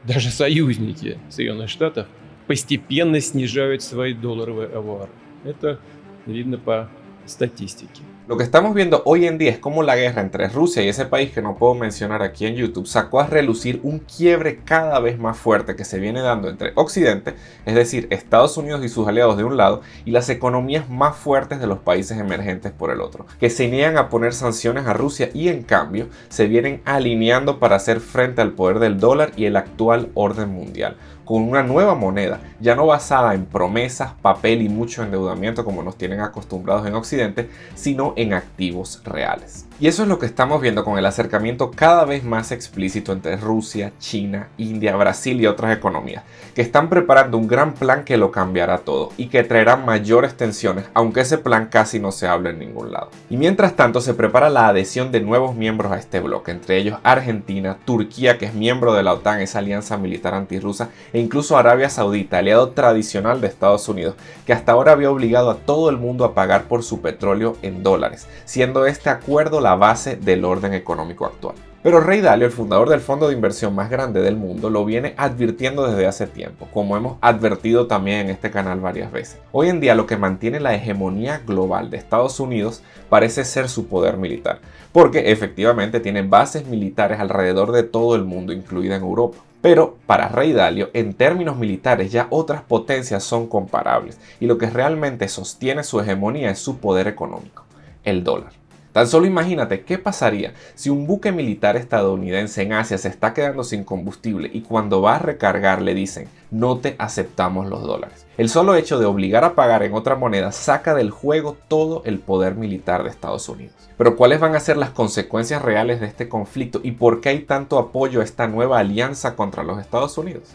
Даже союзники Соединенных Штатов постепенно снижают свои долларовые авуары. Это видно по статистике. Lo que estamos viendo hoy en día es cómo la guerra entre Rusia y ese país que no puedo mencionar aquí en YouTube sacó a relucir un quiebre cada vez más fuerte que se viene dando entre Occidente, es decir, Estados Unidos y sus aliados de un lado, y las economías más fuertes de los países emergentes por el otro, que se niegan a poner sanciones a Rusia y en cambio se vienen alineando para hacer frente al poder del dólar y el actual orden mundial, con una nueva moneda, ya no basada en promesas, papel y mucho endeudamiento como nos tienen acostumbrados en Occidente, sino en activos reales. Y eso es lo que estamos viendo con el acercamiento cada vez más explícito entre Rusia, China, India, Brasil y otras economías, que están preparando un gran plan que lo cambiará todo y que traerá mayores tensiones, aunque ese plan casi no se habla en ningún lado. Y mientras tanto se prepara la adhesión de nuevos miembros a este bloque, entre ellos Argentina, Turquía, que es miembro de la OTAN, esa alianza militar antirrusa, e incluso Arabia Saudita, aliado tradicional de Estados Unidos, que hasta ahora había obligado a todo el mundo a pagar por su petróleo en dólares, siendo este acuerdo la base del orden económico actual. Pero Ray Dalio, el fundador del fondo de inversión más grande del mundo, lo viene advirtiendo desde hace tiempo, como hemos advertido también en este canal varias veces. Hoy en día lo que mantiene la hegemonía global de Estados Unidos parece ser su poder militar, porque efectivamente tiene bases militares alrededor de todo el mundo, incluida en Europa. Pero para Ray Dalio, en términos militares ya otras potencias son comparables y lo que realmente sostiene su hegemonía es su poder económico, el dólar. Tan solo imagínate qué pasaría si un buque militar estadounidense en Asia se está quedando sin combustible y cuando va a recargar le dicen no te aceptamos los dólares. El solo hecho de obligar a pagar en otra moneda saca del juego todo el poder militar de Estados Unidos. Pero ¿cuáles van a ser las consecuencias reales de este conflicto y por qué hay tanto apoyo a esta nueva alianza contra los Estados Unidos?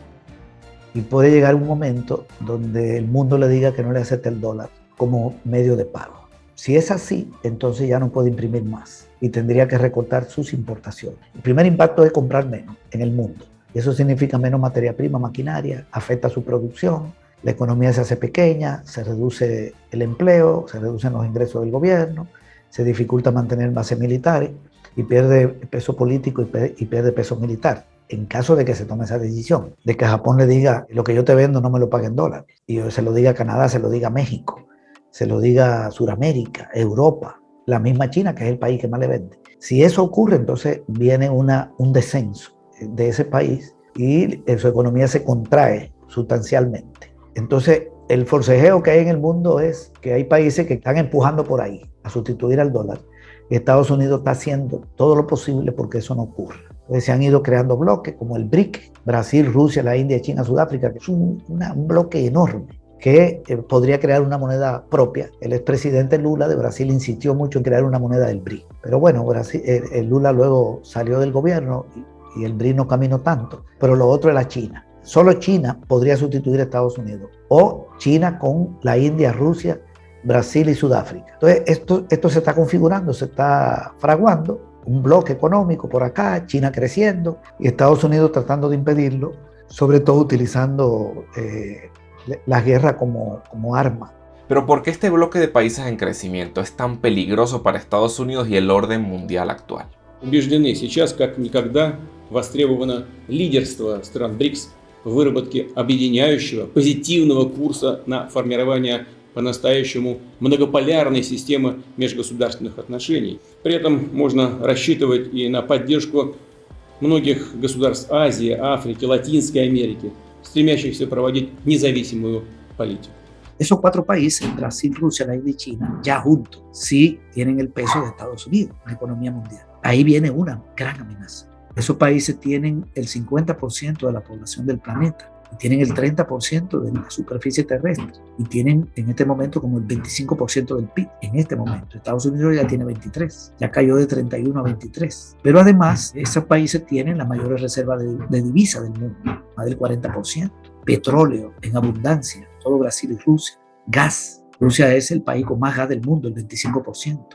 Y puede llegar un momento donde el mundo le diga que no le acepte el dólar como medio de pago. Si es así, entonces ya no puede imprimir más y tendría que recortar sus importaciones. El primer impacto es comprar menos en el mundo. Y eso significa menos materia prima, maquinaria, afecta su producción, la economía se hace pequeña, se reduce el empleo, se reducen los ingresos del gobierno, se dificulta mantener bases militares y pierde peso político y pierde peso militar. En caso de que se tome esa decisión, de que Japón le diga lo que yo te vendo no me lo pague en dólares, y se lo diga a Canadá, se lo diga a México, se lo diga a Sudamérica, Europa, la misma China, que es el país que más le vende. Si eso ocurre, entonces viene un descenso de ese país y su economía se contrae sustancialmente. Entonces, el forcejeo que hay en el mundo es que hay países que están empujando por ahí a sustituir al dólar y Estados Unidos está haciendo todo lo posible porque eso no ocurra. Entonces, se han ido creando bloques como el BRIC, Brasil, Rusia, la India, China, Sudáfrica, que es un bloque enorme que podría crear una moneda propia. El expresidente Lula de Brasil insistió mucho en crear una moneda del BRIC. Pero bueno, Lula luego salió del gobierno y el BRIC no caminó tanto. Pero lo otro es la China. Solo China podría sustituir a Estados Unidos. O China con la India, Rusia, Brasil y Sudáfrica. Entonces esto se está configurando, se está fraguando. Un bloque económico por acá, China creciendo y Estados Unidos tratando de impedirlo, sobre todo utilizando la guerra como arma. Pero ¿por qué este bloque de países en crecimiento es tan peligroso para Estados Unidos y el orden mundial actual? Убеждены, сейчас как никогда востребовано лидерство стран БРИКС в выработке объединяющего, позитивного курса на формирование по-настоящему многополярной системы межгосударственных отношений. При этом можно рассчитывать и на поддержку многих государств Азии, Африки, Латинской Америки, стремящихся проводить независимую политику. Esos 4 países, Brasil, Rusia, la India y China, ya juntos, sí tienen el peso de Estados Unidos en la economía mundial. Ahí viene una gran amenaza. Esos países tienen el 50% de la población del planeta, y tienen el 30% de la superficie terrestre, y tienen en este momento como el 25% del PIB. En este momento, Estados Unidos ya tiene 23, ya cayó de 31 a 23. Pero además, esos países tienen las mayores reservas de divisa del mundo, más del 40%. Petróleo en abundancia, todo Brasil y Rusia. Gas, Rusia es el país con más gas del mundo, el 25%.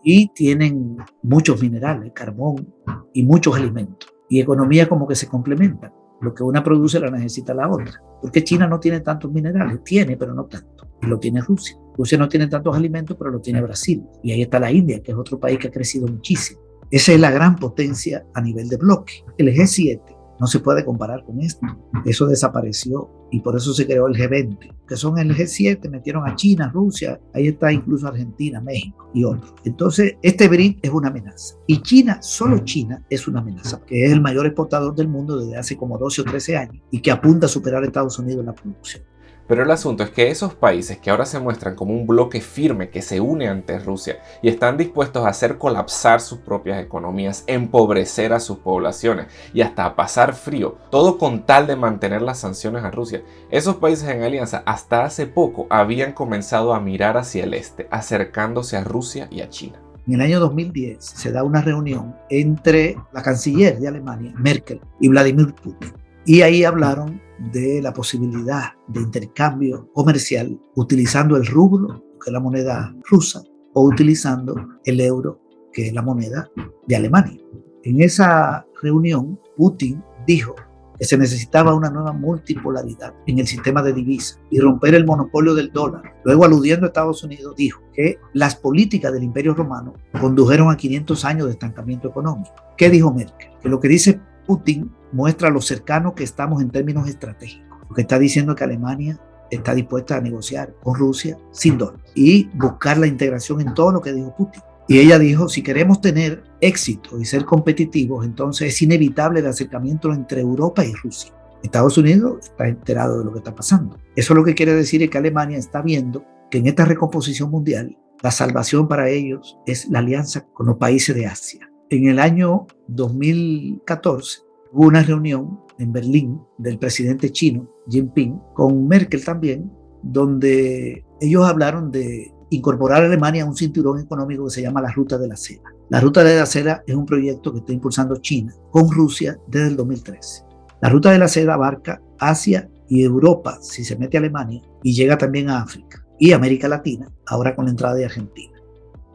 Y tienen muchos minerales, carbón y muchos alimentos. Y economías como que se complementan. Lo que una produce la necesita la otra. Porque China no tiene tantos minerales, tiene, pero no tanto. Y lo tiene Rusia. Rusia no tiene tantos alimentos, pero lo tiene Brasil. Y ahí está la India, que es otro país que ha crecido muchísimo. Esa es la gran potencia a nivel de bloque. El G7 No se puede comparar con esto. Eso desapareció y por eso se creó el G20, que son el G7, metieron a China, Rusia, ahí está incluso Argentina, México y otros. Entonces, este BRIC es una amenaza. Y China, solo China, es una amenaza, que es el mayor exportador del mundo desde hace como 12 o 13 años y que apunta a superar a Estados Unidos en la producción. Pero el asunto es que esos países que ahora se muestran como un bloque firme que se une ante Rusia y están dispuestos a hacer colapsar sus propias economías, empobrecer a sus poblaciones y hasta a pasar frío, todo con tal de mantener las sanciones a Rusia, esos países en alianza hasta hace poco habían comenzado a mirar hacia el este, acercándose a Rusia y a China. En el año 2010 se da una reunión entre la canciller de Alemania, Merkel, y Vladimir Putin. Y ahí hablaron de la posibilidad de intercambio comercial utilizando el rublo, que es la moneda rusa, o utilizando el euro, que es la moneda de Alemania. En esa reunión, Putin dijo que se necesitaba una nueva multipolaridad en el sistema de divisas y romper el monopolio del dólar. Luego, aludiendo a Estados Unidos, dijo que las políticas del Imperio Romano condujeron a 500 años de estancamiento económico. ¿Qué dijo Merkel? Que lo que dice Putin muestra lo cercano que estamos en términos estratégicos. Lo que está diciendo es que Alemania está dispuesta a negociar con Rusia sin dólar y buscar la integración en todo lo que dijo Putin. Y ella dijo, si queremos tener éxito y ser competitivos, entonces es inevitable el acercamiento entre Europa y Rusia. Estados Unidos está enterado de lo que está pasando. Eso lo que quiere decir es que Alemania está viendo que en esta recomposición mundial, la salvación para ellos es la alianza con los países de Asia. En el año 2014 hubo una reunión en Berlín del presidente chino, Xi Jinping, con Merkel también, donde ellos hablaron de incorporar a Alemania a un cinturón económico que se llama la Ruta de la Seda. La Ruta de la Seda es un proyecto que está impulsando China con Rusia desde el 2013. La Ruta de la Seda abarca Asia y Europa, si se mete a Alemania, y llega también a África y América Latina, ahora con la entrada de Argentina.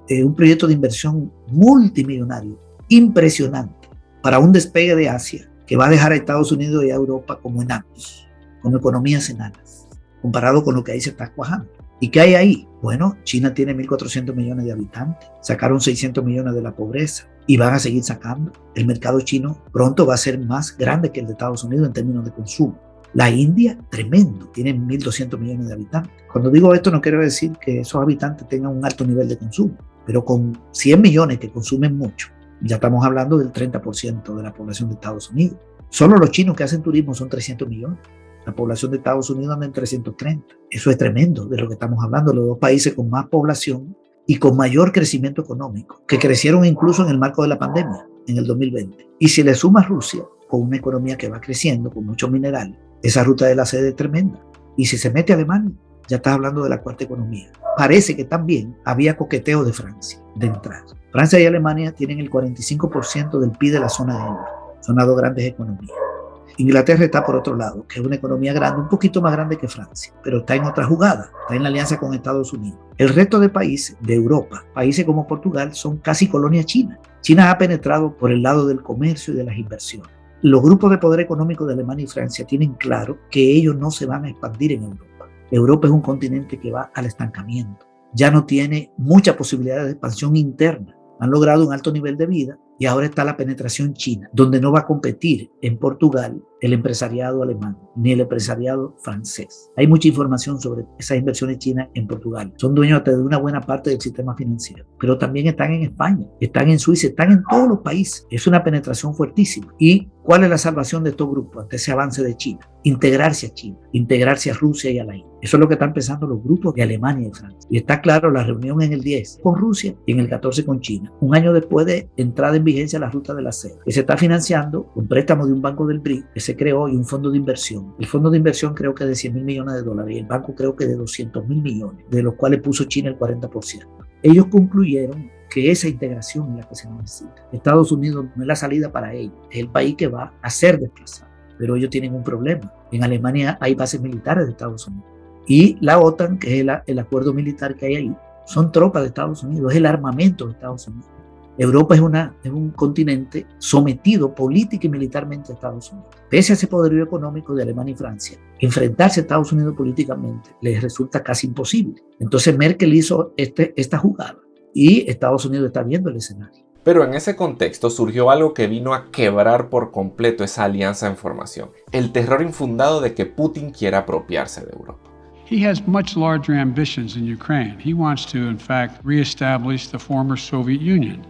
Es un proyecto de inversión multimillonario, impresionante, para un despegue de Asia que va a dejar a Estados Unidos y a Europa como enanos, como economías enanas, comparado con lo que ahí se está cuajando. ¿Y qué hay ahí? Bueno, China tiene 1.400 millones de habitantes, sacaron 600 millones de la pobreza y van a seguir sacando. El mercado chino pronto va a ser más grande que el de Estados Unidos en términos de consumo. La India, tremendo, tiene 1.200 millones de habitantes. Cuando digo esto no quiero decir que esos habitantes tengan un alto nivel de consumo, pero con 100 millones que consumen mucho, ya estamos hablando del 30% de la población de Estados Unidos. Solo los chinos que hacen turismo son 300 millones. La población de Estados Unidos anda en 330. Eso es tremendo de lo que estamos hablando. Los dos países con más población y con mayor crecimiento económico, que crecieron incluso en el marco de la pandemia, en el 2020. Y si le sumas Rusia, con una economía que va creciendo, con muchos minerales, esa ruta de la seda es tremenda. Y si se mete a Alemania, ya estás hablando de la cuarta economía. Parece que también había coqueteo de Francia de entrada. Francia y Alemania tienen el 45% del PIB de la zona de euro. Son las dos grandes economías. Inglaterra está por otro lado, que es una economía grande, un poquito más grande que Francia, pero está en otra jugada, está en la alianza con Estados Unidos. El resto de países de Europa, países como Portugal, son casi colonia china. China ha penetrado por el lado del comercio y de las inversiones. Los grupos de poder económico de Alemania y Francia tienen claro que ellos no se van a expandir en Europa. Europa es un continente que va al estancamiento. Ya no tiene mucha posibilidad de expansión interna. Han logrado un alto nivel de vida y ahora está la penetración china, donde no va a competir en Portugal el empresariado alemán ni el empresariado francés. Hay mucha información sobre esas inversiones chinas en Portugal. Son dueños hasta de una buena parte del sistema financiero, pero también están en España, están en Suiza, están en todos los países. Es una penetración fuertísima. ¿Y cuál es la salvación de estos grupos ante ese avance de China? Integrarse a China, integrarse a Rusia y a la India. Eso es lo que están pensando los grupos de Alemania y Francia. Y está claro la reunión en el 10 con Rusia y en el 14 con China. Un año después de entrada en vigencia la Ruta de la Seda, que se está financiando con préstamos de un banco del BRIC que se creó y un fondo de inversión. El fondo de inversión creo que es de 100 mil millones de dólares y el banco creo que de 200 mil millones, de los cuales puso China el 40%. Ellos concluyeron que esa integración es la que se necesita. Estados Unidos no es la salida para ellos, es el país que va a ser desplazado. Pero ellos tienen un problema. En Alemania hay bases militares de Estados Unidos. Y la OTAN, que es el acuerdo militar que hay ahí, son tropas de Estados Unidos, es el armamento de Estados Unidos. Europa es un continente sometido política y militarmente a Estados Unidos. Pese a ese poderío económico de Alemania y Francia, enfrentarse a Estados Unidos políticamente les resulta casi imposible. Entonces Merkel hizo esta jugada y Estados Unidos está viendo el escenario. Pero en ese contexto surgió algo que vino a quebrar por completo esa alianza en formación: el terror infundado de que Putin quiera apropiarse de Europa. He has much larger ambitions in Ukraine. He wants to, in fact, reestablish the former Soviet Union.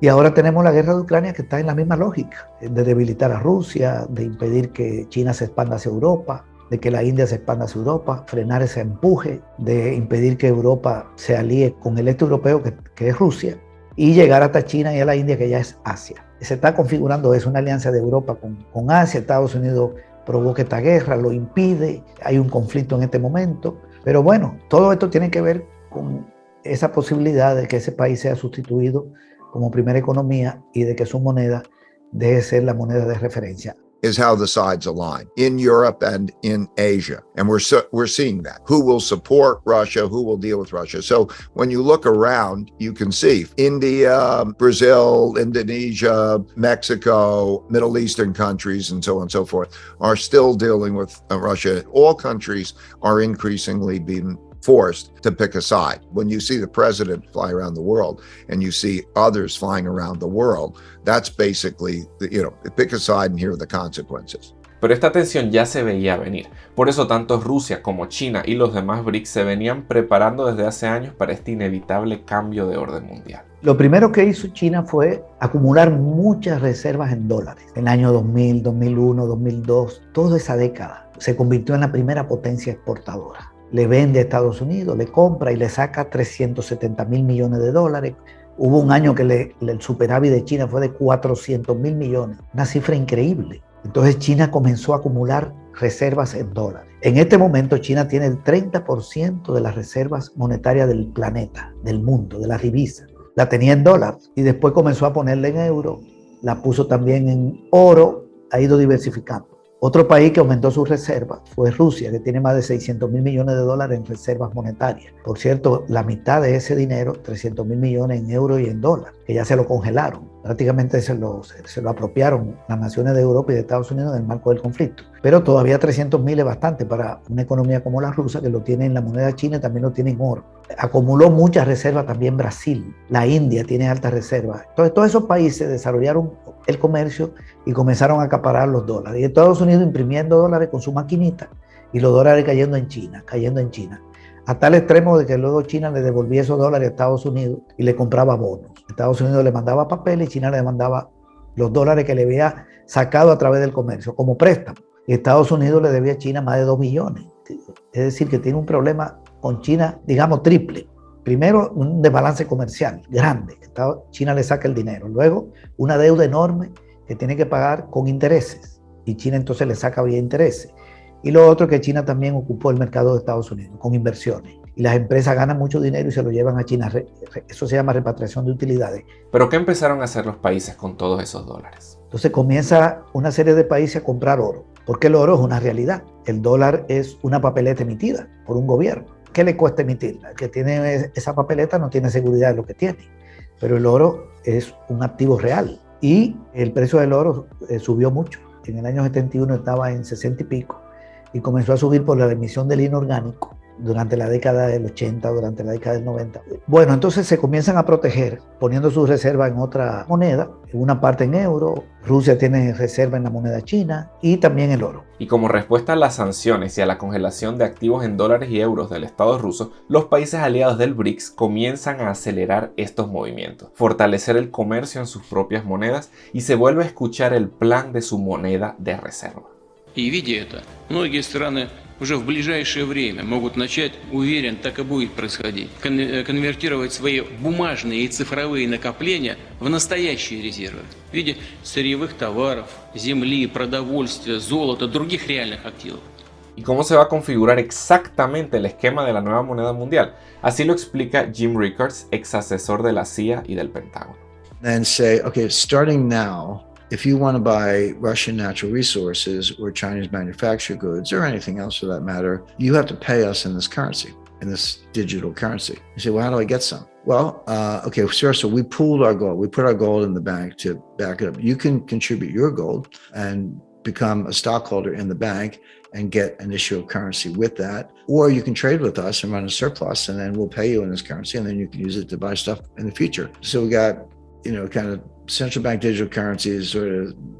Y ahora tenemos la guerra de Ucrania, que está en la misma lógica, de debilitar a Rusia, de impedir que China se expanda hacia Europa, de que la India se expanda hacia Europa, frenar ese empuje, de impedir que Europa se alíe con el este europeo, que es Rusia, y llegar hasta China y a la India, que ya es Asia. Se está configurando eso, una alianza de Europa con Asia. Estados Unidos provoca esta guerra, lo impide, hay un conflicto en este momento, pero bueno, todo esto tiene que ver con esa posibilidad de que ese país sea sustituido como primera economía y de que su moneda deje de ser la moneda de referencia. Is how the sides align in Europe and in Asia. And we're seeing that. Who will support Russia? Who will deal with Russia? So when you look around, you can see India, Brazil, Indonesia, Mexico, Middle Eastern countries, and so on and so forth are still dealing with Russia. All countries are increasingly being forced to pick a side. When you see the president fly around the world and you see others flying around the world, that's basically, pick a side and here are the consequences. Pero esta tensión ya se veía venir. Por eso tanto Rusia como China y los demás BRICS se venían preparando desde hace años para este inevitable cambio de orden mundial. Lo primero que hizo China fue acumular muchas reservas en dólares. En el año 2000, 2001, 2002, toda esa década se convirtió en la primera potencia exportadora. Le vende a Estados Unidos, le compra y le saca 370.000 millones de dólares. Hubo un año que el superávit de China fue de 400.000 millones, una cifra increíble. Entonces China comenzó a acumular reservas en dólares. En este momento China tiene el 30% de las reservas monetarias del planeta, del mundo, de la divisa. La tenía en dólares y después comenzó a ponerla en euro, la puso también en oro, ha ido diversificando. Otro país que aumentó sus reservas fue Rusia, que tiene más de 600.000 millones de dólares en reservas monetarias. Por cierto, la mitad de ese dinero, 300.000 millones en euros y en dólares, que ya se lo congelaron. Prácticamente se lo apropiaron las naciones de Europa y de Estados Unidos en el marco del conflicto. Pero todavía 300.000 es bastante para una economía como la rusa, que lo tiene en la moneda china y también lo tiene en oro. Acumuló muchas reservas también Brasil. La India tiene altas reservas. Entonces, todos esos países desarrollaron el comercio y comenzaron a acaparar los dólares. Y Estados Unidos imprimiendo dólares con su maquinita y los dólares cayendo en China, a tal extremo de que luego China le devolvía esos dólares a Estados Unidos y le compraba bonos. Estados Unidos le mandaba papel y China le mandaba los dólares que le había sacado a través del comercio como préstamo. Y Estados Unidos le debía a China más de 2 billones. Es decir, que tiene un problema con China, digamos, triple. Primero, un desbalance comercial grande. China le saca el dinero. Luego, una deuda enorme que tiene que pagar con intereses. Y China entonces le saca vía intereses. Y lo otro, que China también ocupó el mercado de Estados Unidos con inversiones. Y las empresas ganan mucho dinero y se lo llevan a China. Eso se llama repatriación de utilidades. ¿Pero qué empezaron a hacer los países con todos esos dólares? Entonces comienza una serie de países a comprar oro. Porque el oro es una realidad. El dólar es una papeleta emitida por un gobierno. ¿Qué le cuesta emitirla? El que tiene esa papeleta no tiene seguridad de lo que tiene. Pero el oro es un activo real. Y el precio del oro subió mucho. En el año 71 estaba en 60 y pico. Y comenzó a subir por la emisión del inorgánico durante la década del 80, durante la década del 90. Bueno, entonces se comienzan a proteger poniendo sus reservas en otra moneda, una parte en euro. Rusia tiene reserva en la moneda china y también el oro. Y como respuesta a las sanciones y a la congelación de activos en dólares y euros del Estado ruso, los países aliados del BRICS comienzan a acelerar estos movimientos, fortalecer el comercio en sus propias monedas y se vuelve a escuchar el plan de su moneda de reserva. И видя это, многие страны уже в ближайшее время могут начать, уверен, так и будет происходить, конвертировать свои бумажные и цифровые накопления в настоящие резервы в виде сырьевых товаров, земли, продовольствия, золота, других реальных активов. ¿Y cómo se va a configurar exactamente el esquema de la nueva moneda mundial? Así lo explica Jim Rickards, ex asesor de la CIA y del Pentágono. And say, okay, starting now, if you want to buy Russian natural resources or Chinese manufactured goods or anything else for that matter, you have to pay us in this currency, in this digital currency. You say, well, how do I get some? Well, okay, sure. So we pooled our gold. We put our gold in the bank to back it up. You can contribute your gold and become a stockholder in the bank and get an issue of currency with that. Or you can trade with us and run a surplus, and then we'll pay you in this currency, and then you can use it to buy stuff in the future. So we got kind of central bank digital currencies,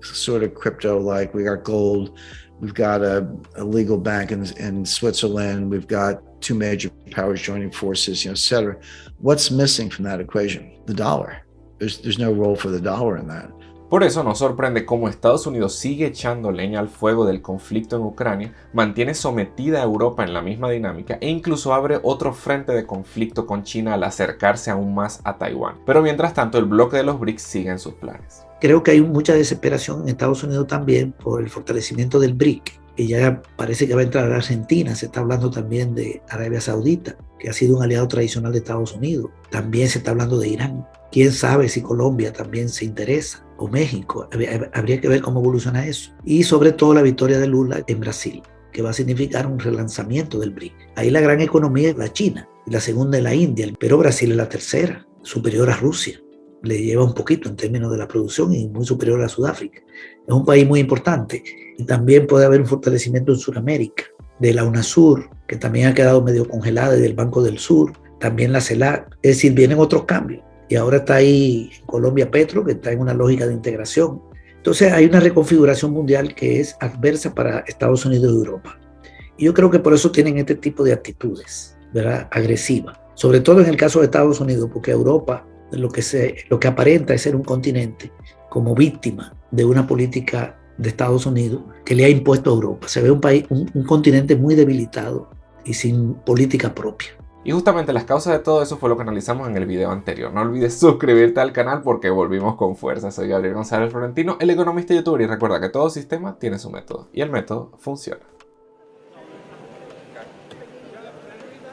sort of crypto-like. We got gold. We've got a legal bank in Switzerland. We've got two major powers joining forces, et cetera. What's missing from that equation? The dollar. There's no role for the dollar in that. Por eso nos sorprende cómo Estados Unidos sigue echando leña al fuego del conflicto en Ucrania, mantiene sometida a Europa en la misma dinámica e incluso abre otro frente de conflicto con China al acercarse aún más a Taiwán. Pero mientras tanto, el bloque de los BRICS sigue en sus planes. Creo que hay mucha desesperación en Estados Unidos también por el fortalecimiento del BRIC, que ya parece que va a entrar a Argentina. Se está hablando también de Arabia Saudita, que ha sido un aliado tradicional de Estados Unidos. También se está hablando de Irán. Quién sabe si Colombia también se interesa, o México. Habría que ver cómo evoluciona eso. Y sobre todo la victoria de Lula en Brasil, que va a significar un relanzamiento del BRIC. Ahí la gran economía es la China, y la segunda es la India, pero Brasil es la tercera, superior a Rusia. Le lleva un poquito en términos de la producción y muy superior a Sudáfrica. Es un país muy importante. Y también puede haber un fortalecimiento en Sudamérica, de la UNASUR, que también ha quedado medio congelada, y del Banco del Sur, también la CELAC. Es decir, vienen otros cambios. Y ahora está ahí en Colombia Petro, que está en una lógica de integración. Entonces hay una reconfiguración mundial que es adversa para Estados Unidos y Europa. Y yo creo que por eso tienen este tipo de actitudes, ¿verdad?, agresivas. Sobre todo en el caso de Estados Unidos, porque Europa lo que aparenta es ser un continente como víctima de una política de Estados Unidos que le ha impuesto a Europa. Se ve un continente muy debilitado y sin política propia. Y justamente las causas de todo eso fue lo que analizamos en el video anterior. No olvides suscribirte al canal porque volvimos con fuerza. Soy Gabriel González Florentino, el economista y youtuber, y recuerda que todo sistema tiene su método y el método funciona.